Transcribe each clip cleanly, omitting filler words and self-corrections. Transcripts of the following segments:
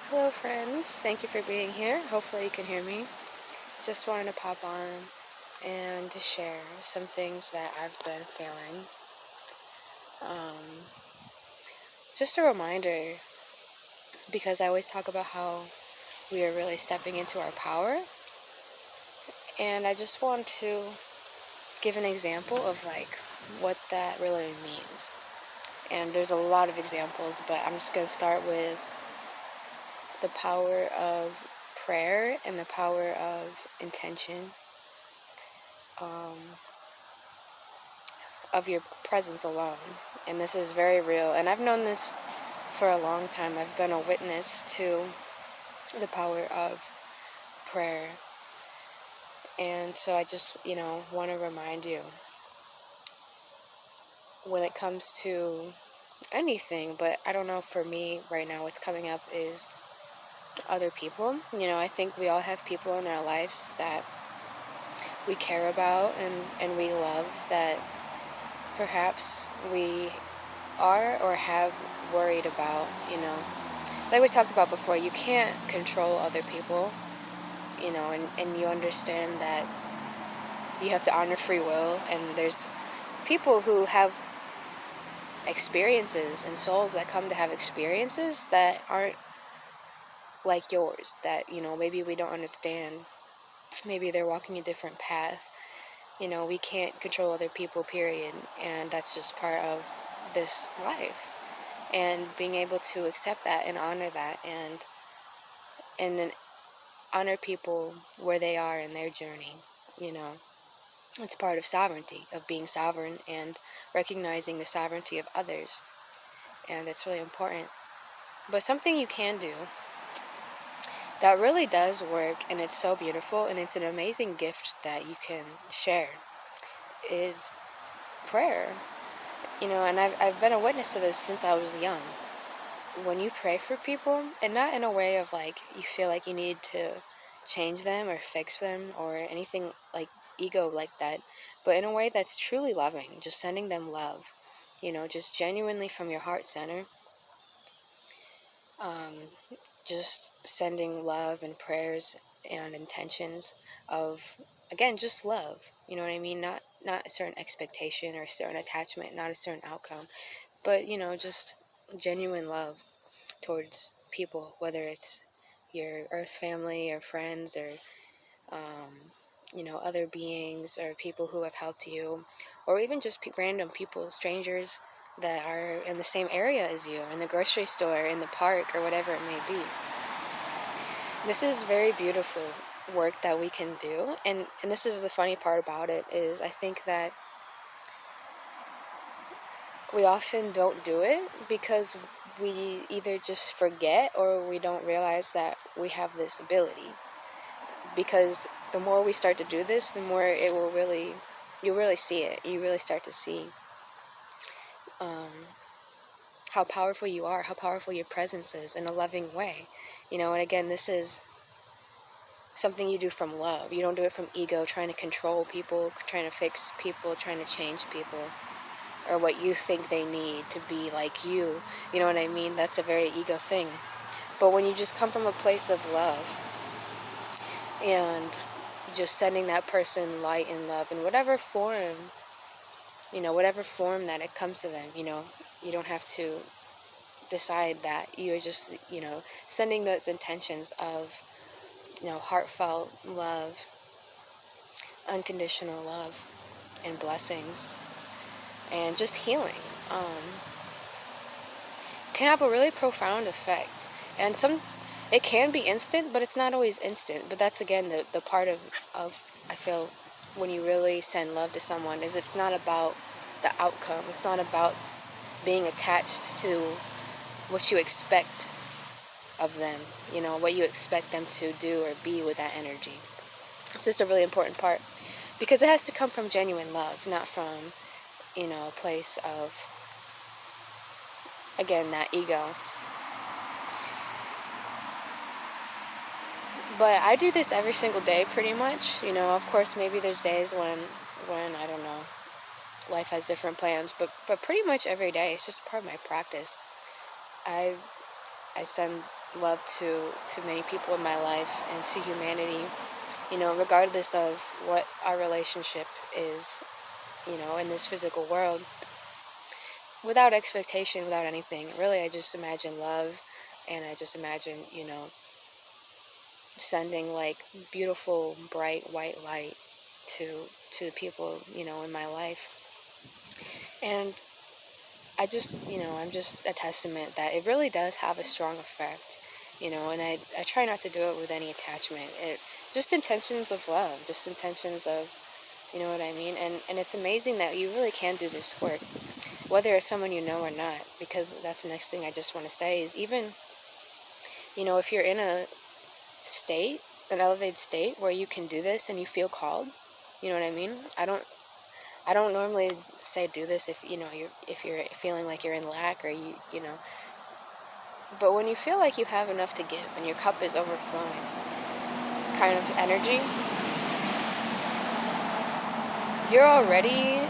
Hello, friends. Thank you for being here. Hopefully, you can hear me. Just wanted to pop on and to share some things that I've been feeling. Um, just a reminder, because I always talk about how we are really stepping into our power, and I just want to give an example of what that really means. And there's a lot of examples, but I'm just going to start with the power of prayer and the power of intention. Um, of your presence alone. And this is very real. And I've known this for a long time. I've been a witness to the power of prayer. And so I just, want to remind you when it comes to anything, but I don't know, for me right now what's coming up is other people. I think we all have people in our lives that we care about and we love, that perhaps we are or have worried about. Like we talked about before, you can't control other people, and you understand that you have to honor free will, and there's people who have experiences and souls that come to have experiences that aren't like yours, that, maybe we don't understand. Maybe they're walking a different path. We can't control other people, period, and that's just part of this life. And being able to accept that and honor that, and then honor people where they are in their journey. You know, it's part of sovereignty, of being sovereign and recognizing the sovereignty of others. And it's really important. But something you can do that really does work, and it's so beautiful, and it's an amazing gift that you can share, is prayer. And I've been a witness to this since I was young. When you pray for people, and not in a way of you feel like you need to change them or fix them or anything like ego like that, but in a way that's truly loving, just sending them love, just genuinely from your heart center, um, just sending love and prayers and intentions of, again, just love. You know what I mean? Not a certain expectation or a certain attachment, not a certain outcome, but just genuine love towards people, whether it's your earth family or friends or other beings or people who have helped you, or even just random people, strangers that are in the same area as you, in the grocery store, in the park, or whatever it may be. This is very beautiful work that we can do, and this is the funny part about it, is I think that we often don't do it because we either just forget or we don't realize that we have this ability. Because the more we start to do this, the more you'll really see it. You really start to see how powerful you are, how powerful your presence is in a loving way. And again, this is something you do from love. You don't do it from ego, trying to control people, trying to fix people, trying to change people, or what you think they need to be like you. You know what I mean? That's a very ego thing. But when you just come from a place of love and just sending that person light and love in whatever form, whatever form that it comes to them, you don't have to decide that. You're just, sending those intentions of, heartfelt love, unconditional love, and blessings, and just healing. Can have a really profound effect. And it can be instant, but it's not always instant. But that's, again, the part of, I feel, when you really send love to someone, is it's not about the outcome. It's not about being attached to what you expect of them, what you expect them to do or be with that energy. It's just a really important part, because it has to come from genuine love, not from, a place of, again, that ego. But I do this every single day, pretty much. Of course, maybe there's days when I don't know, life has different plans, but pretty much every day. It's just part of my practice. I send love to many people in my life and to humanity, regardless of what our relationship is, in this physical world, without expectation, without anything. Really, I just imagine love, and I just imagine, sending like beautiful, bright white light to the people, in my life. And I'm just a testament that it really does have a strong effect, and I try not to do it with any attachment. Just intentions of love, just intentions of, you know what I mean? And it's amazing that you really can do this work, whether it's someone you know or not, because that's the next thing I just want to say is even, if you're in a state, an elevated state where you can do this and you feel called, you know what I mean? I don't normally say do this if you're feeling like you're in lack, or but when you feel like you have enough to give and your cup is overflowing, kind of energy, you're already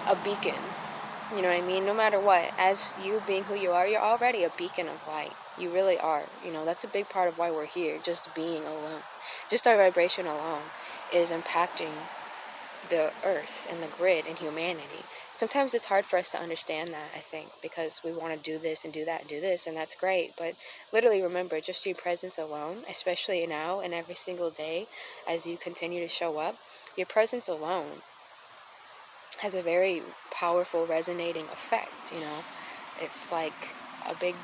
a beacon. You know what I mean? No matter what, as you being who you are, you're already a beacon of light. You really are. That's a big part of why we're here. Just being alone, just our vibration alone is impacting the earth and the grid and humanity. Sometimes it's hard for us to understand that, I think, because we want to do this and do that and do this, and that's great. But literally remember, just your presence alone, especially now and every single day as you continue to show up, your presence alone has a very powerful resonating effect. It's like a big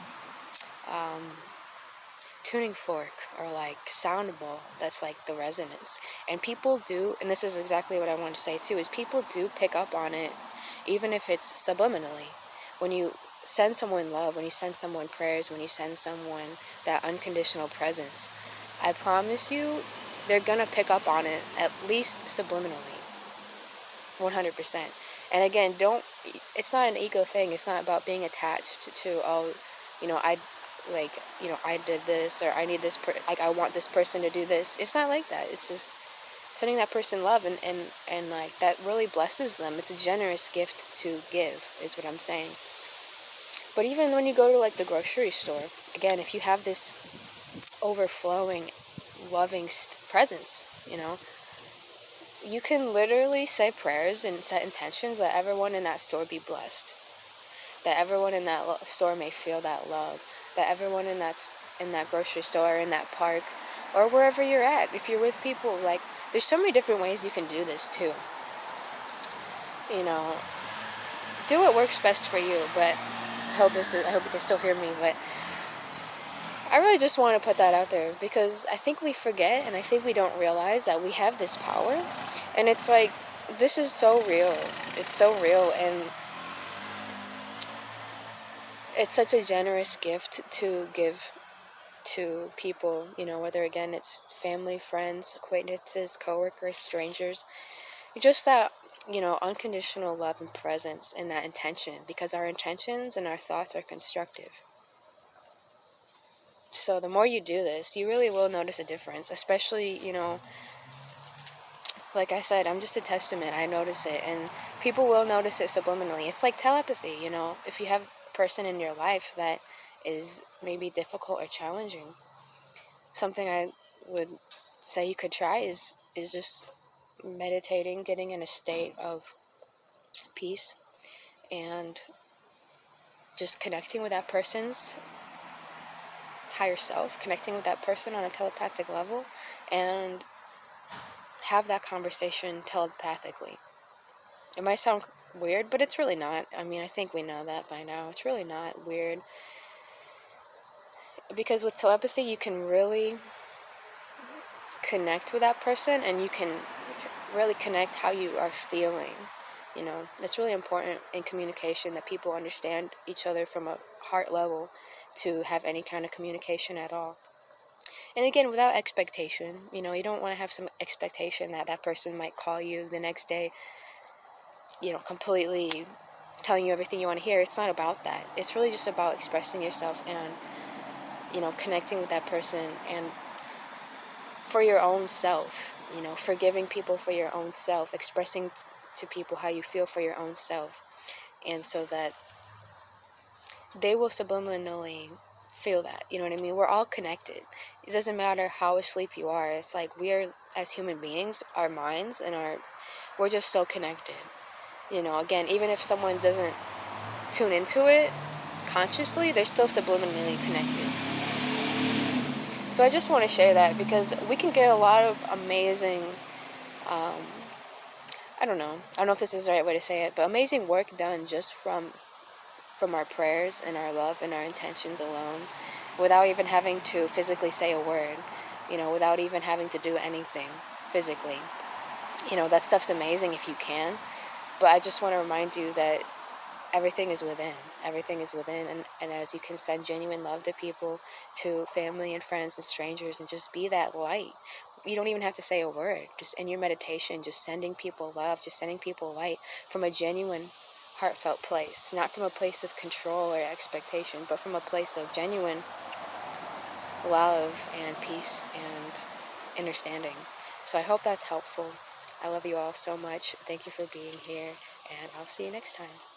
tuning fork or like sound bowl that's like the resonance. And people do, and this is exactly what I want to say too, is people do pick up on it, even if it's subliminally. When you send someone love, when you send someone prayers, when you send someone that unconditional presence, I promise you they're gonna pick up on it, at least subliminally, 100%. And again, it's not an ego thing. It's not about being attached to I did this, or I need this, I want this person to do this. It's not like that. It's just sending that person love, and like that really blesses them. It's a generous gift to give, is what I'm saying. But even when you go to like the grocery store, again, if you have this overflowing, loving presence, you can literally say prayers and set intentions that everyone in that store be blessed, that everyone in that store may feel that love, that everyone in that grocery store, in that park, or wherever you're at, if you're with people, like, there's so many different ways you can do this too. Do what works best for you. But I hope you can still hear me. But I really just want to put that out there, because I think we forget, and I think we don't realize that we have this power. And it's like, this is so real. It's so real, and it's such a generous gift to give to people, whether, again, it's family, friends, acquaintances, coworkers, strangers. Just that, unconditional love and presence, and that intention, because our intentions and our thoughts are constructive. So the more you do this, you really will notice a difference, especially, like I said, I'm just a testament. I notice it, and people will notice it subliminally. It's like telepathy, if you have a person in your life that is maybe difficult or challenging, something I would say you could try is just meditating, getting in a state of peace, and just connecting with that person's higher self, connecting with that person on a telepathic level, and have that conversation telepathically. It might sound weird, but it's really not. I mean, I think we know that by now. It's really not weird. Because with telepathy, you can really connect with that person, and you can really connect how you are feeling. It's really important in communication that people understand each other from a heart level to have any kind of communication at all. And again, without expectation, you don't want to have some expectation that that person might call you the next day, completely telling you everything you want to hear. It's not about that. It's really just about expressing yourself and, connecting with that person, and for your own self, forgiving people for your own self, expressing to people how you feel for your own self, and so that they will subliminally feel that. You know what I mean? We're all connected. It doesn't matter how asleep you are. It's like we are, as human beings, our minds and we're just so connected. You know, again, even if someone doesn't tune into it consciously, they're still subliminally connected. So I just want to share that because we can get a lot of amazing, I don't know if this is the right way to say it, but amazing work done just from our prayers and our love and our intentions alone, without even having to physically say a word, you know, without even having to do anything physically. You know, that stuff's amazing if you can, but I just want to remind you that everything is within. Everything is within, and as you can send genuine love to people, to family and friends and strangers, and just be that light. You don't even have to say a word. Just in your meditation, just sending people love, just sending people light from a genuine, heartfelt place. Not from a place of control or expectation, but from a place of genuine love and peace and understanding. So I hope that's helpful. I love you all so much. Thank you for being here, and I'll see you next time.